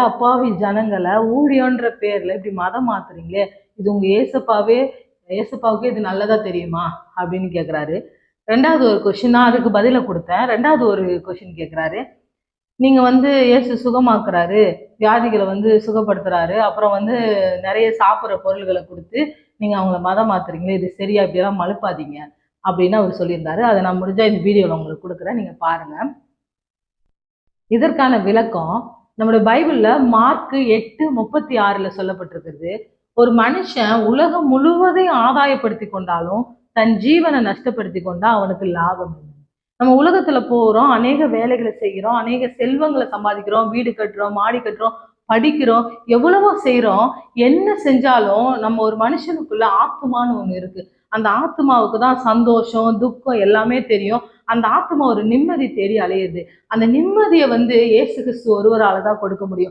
அப்பாவி ஜனங்களை ஊழியன்ற பேர்ல இப்படி மதம் மாத்துறீங்களே, இது உங்க ஏசப்பாவுக்கே இது நல்லதா தெரியுமா அப்படின்னு கேக்குறாரு. ரெண்டாவது ஒரு கொஸ்டின், நான் அதுக்கு பதில கொடுத்தேன். ரெண்டாவது ஒரு கொஸ்டின் கேக்குறாரு. நீங்க இயேசு சுகமாக்குறாரு, வியாதிகளை சுகப்படுத்துறாரு, அப்புறம் நிறைய சாப்பிட்ற பொருள்களை கொடுத்து நீங்க அவங்கள மதம் மாத்துறீங்களே, இது சரியா? இப்படியெல்லாம் மழுப்பாதீங்க அப்படின்னு அவர் சொல்லியிருந்தாரு. அதை நான் முடிஞ்சா இந்த வீடியோல உங்களுக்கு கொடுக்குறேன், நீங்க பாருங்க. இதற்கான விளக்கம் நம்முடைய பைபிள்ல மார்க் 8:36 சொல்லப்பட்டிருக்கிறது. ஒரு மனுஷன் உலகம் முழுவதையும் ஆதாயப்படுத்தி கொண்டாலும் தன் ஜீவனை நஷ்டப்படுத்தி கொண்டா அவனுக்கு லாபம் இல்லை. நம்ம உலகத்துல போறோம், அநேக வேலைகளை செய்கிறோம், அநேக செல்வங்களை சம்பாதிக்கிறோம், வீடு கட்டுறோம், மாடி கட்டுறோம், படிக்கிறோம், எவ்வளவோ செய்யறோம். என்ன செஞ்சாலும் நம்ம ஒரு மனுஷனுக்குள்ள ஆத்துமான்னு ஒண்ணு இருக்கு. அந்த ஆத்துமாவுக்கு தான் சந்தோஷம், துக்கம் எல்லாமே தெரியும். அந்த ஆத்துமா ஒரு நிம்மதி தேடி அலையுது. அந்த நிம்மதியை இயேசு கிறிஸ்து ஒருவரால தான் கொடுக்க முடியும்.